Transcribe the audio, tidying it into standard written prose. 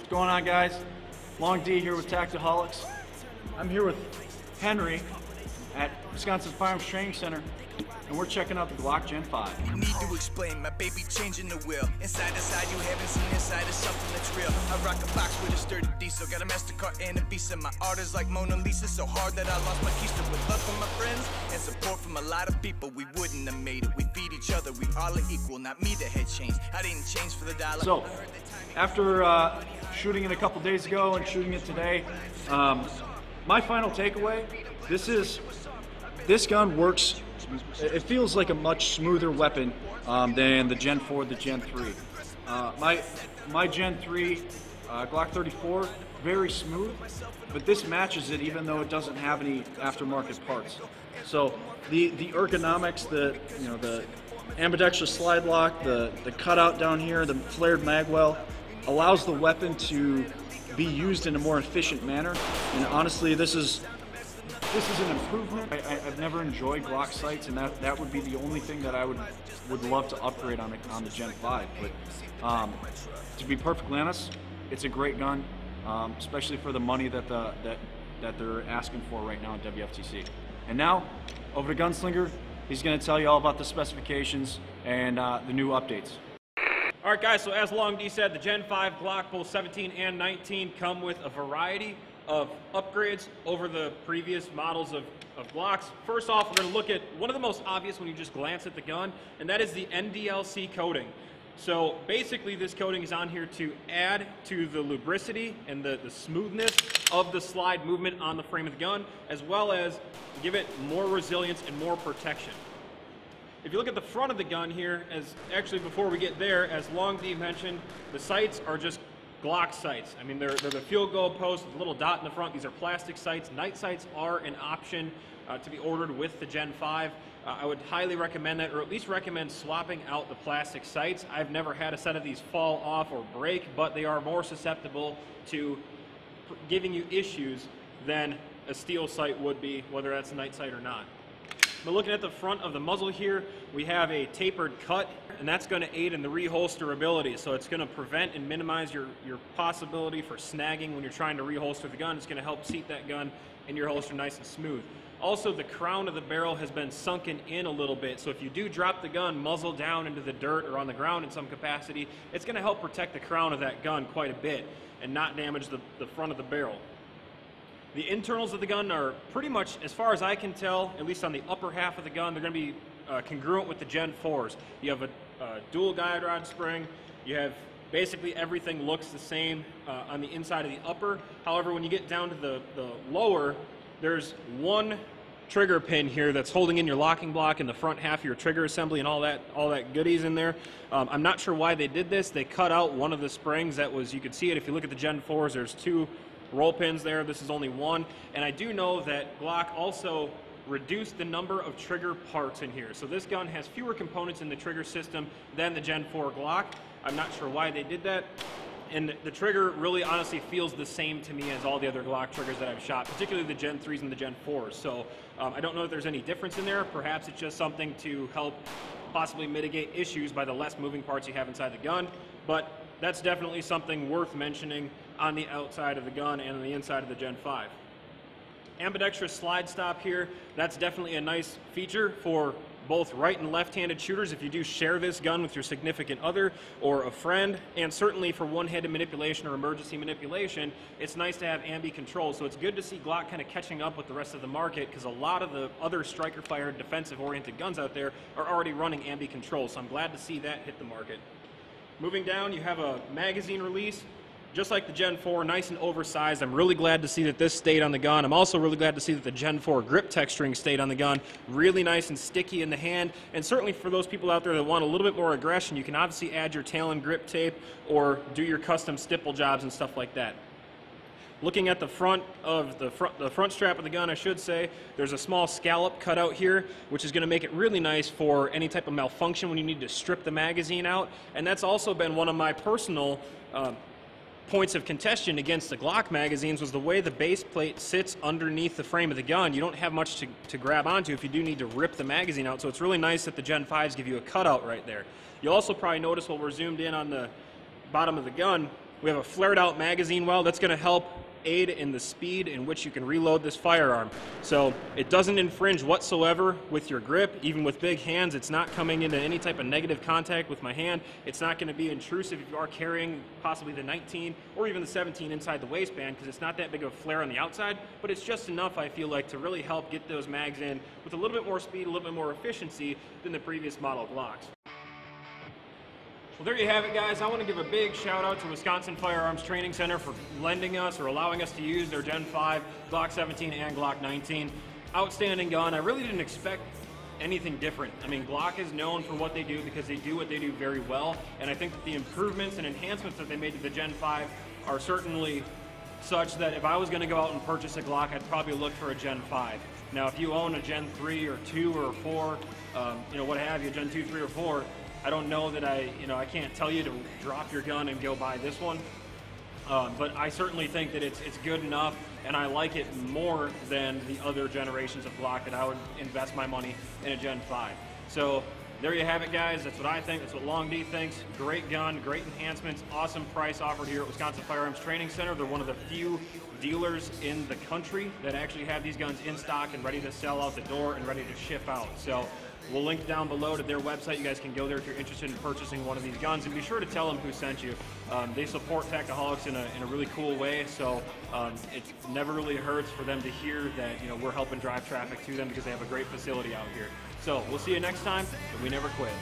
What's going on, guys? Long D here with Tactiholics. I'm here with Henry at Wisconsin Firearms Training Center, and we're checking out the Glock Gen 5. Need to explain, my baby changing the wheel. Inside the side, you haven't seen inside is something that's real. I rock a box with a sturdy diesel, got a MasterCard and a Visa. My art is like Mona Lisa, so hard that I lost my keys. With love from my friends and support from a lot of people, we wouldn't have made it. We feed each other, we all are equal. Not me that had changed, I didn't change for the dollar. So, after shooting it a couple days ago and shooting it today, my final takeaway, this gun works. It feels like a much smoother weapon than the Gen 4, the Gen 3. My Gen 3 Glock 34, very smooth, but this matches it even though it doesn't have any aftermarket parts. So the ergonomics, the ambidextrous slide lock, the cutout down here, the flared magwell, allows the weapon to be used in a more efficient manner. And honestly, this is an improvement. I've never enjoyed Glock sights, and that would be the only thing that I would love to upgrade on the Gen 5. But to be perfectly honest, it's a great gun, especially for the money that they're asking for right now at WFTC. And now, over to Gunslinger. He's going to tell you all about the specifications and the new updates. All right, guys, so as Long D said, the Gen 5 Glock, both 17 and 19, come with a variety of upgrades over the previous models of Glocks. First off, we're going to look at one of the most obvious when you just glance at the gun, and that is the NDLC coating. So basically, this coating is on here to add to the lubricity and the smoothness of the slide movement on the frame of the gun, as well as give it more resilience and more protection. If you look at the front of the gun here, actually before we get there, as Long D mentioned, the sights are just Glock sights. I mean, they're the field goal post with a little dot in the front. These are plastic sights. Night sights are an option to be ordered with the Gen 5. I would highly recommend that, or at least recommend swapping out the plastic sights. I've never had a set of these fall off or break, but they are more susceptible to giving you issues than a steel sight would be, whether that's a night sight or not. But looking at the front of the muzzle here, we have a tapered cut, and that's going to aid in the reholsterability. So it's going to prevent and minimize your possibility for snagging when you're trying to reholster the gun. It's going to help seat that gun in your holster nice and smooth. Also, the crown of the barrel has been sunken in a little bit, so if you do drop the gun muzzle down into the dirt or on the ground in some capacity, it's going to help protect the crown of that gun quite a bit and not damage the front of the barrel. The internals of the gun are pretty much, as far as I can tell, at least on the upper half of the gun, they're going to be congruent with the Gen 4s. You have a dual guide rod spring. You have basically everything looks the same on the inside of the upper. However, when you get down to the lower, there's one trigger pin here that's holding in your locking block in the front half of your trigger assembly and all that goodies in there. I'm not sure why they did this. They cut out one of the springs that was, you could see it if you look at the Gen 4s, there's two roll pins there. This is only one. And I do know that Glock also reduced the number of trigger parts in here. So this gun has fewer components in the trigger system than the Gen 4 Glock. I'm not sure why they did that. And the trigger really honestly feels the same to me as all the other Glock triggers that I've shot, particularly the Gen 3s and the Gen 4s. So I don't know if there's any difference in there. Perhaps it's just something to help possibly mitigate issues by the less moving parts you have inside the gun. But that's definitely something worth mentioning on the outside of the gun and on the inside of the Gen 5. Ambidextrous slide stop here, that's definitely a nice feature for both right and left-handed shooters if you do share this gun with your significant other or a friend, and certainly for one-handed manipulation or emergency manipulation, it's nice to have ambi control. So it's good to see Glock kind of catching up with the rest of the market, because a lot of the other striker-fired defensive-oriented guns out there are already running ambi control, so I'm glad to see that hit the market. Moving down, you have a magazine release. Just like the Gen 4, nice and oversized. I'm really glad to see that this stayed on the gun. I'm also really glad to see that the Gen 4 grip texturing stayed on the gun. Really nice and sticky in the hand. And certainly for those people out there that want a little bit more aggression, you can obviously add your Talon grip tape or do your custom stipple jobs and stuff like that. Looking at the front of the front strap of the gun, I should say, there's a small scallop cut out here, which is going to make it really nice for any type of malfunction when you need to strip the magazine out. And that's also been one of my personal points of contention against the Glock magazines, was the way the base plate sits underneath the frame of the gun. You don't have much to grab onto if you do need to rip the magazine out, so it's really nice that the Gen 5s give you a cutout right there. You'll also probably notice while we're zoomed in on the bottom of the gun, We have a flared out magazine well that's going to help aid in the speed in which you can reload this firearm. So it doesn't infringe whatsoever with your grip. Even with big hands, it's not coming into any type of negative contact with my hand. It's not going to be intrusive if you are carrying possibly the 19 or even the 17 inside the waistband, because it's not that big of a flare on the outside, but it's just enough, I feel like, to really help get those mags in with a little bit more speed, a little bit more efficiency than the previous model Glocks. Well, there you have it, guys. I want to give a big shout out to Wisconsin Firearms Training Center for lending us or allowing us to use their Gen 5 Glock 17 and Glock 19. Outstanding gun. I really didn't expect anything different. I mean, Glock is known for what they do because they do what they do very well, and I think that the improvements and enhancements that they made to the Gen 5 are certainly such that if I was going to go out and purchase a Glock, I'd probably look for a Gen 5. Now, if you own a Gen 3 or 2 or 4, what have you, Gen 2, 3, or 4, I don't know that I can't tell you to drop your gun and go buy this one, but I certainly think that it's good enough, and I like it more than the other generations of Glock that I would invest my money in a Gen 5. So there you have it, guys. That's what I think. That's what Long D thinks. Great gun, great enhancements, awesome price offered here at Wisconsin Firearms Training Center. They're one of the few dealers in the country that actually have these guns in stock and ready to sell out the door and ready to ship out. So we'll link down below to their website. You guys can go there if you're interested in purchasing one of these guns, and be sure to tell them who sent you. They support Tactiholics in a really cool way, so it never really hurts for them to hear that we're helping drive traffic to them because they have a great facility out here. So we'll see you next time, but we never quit.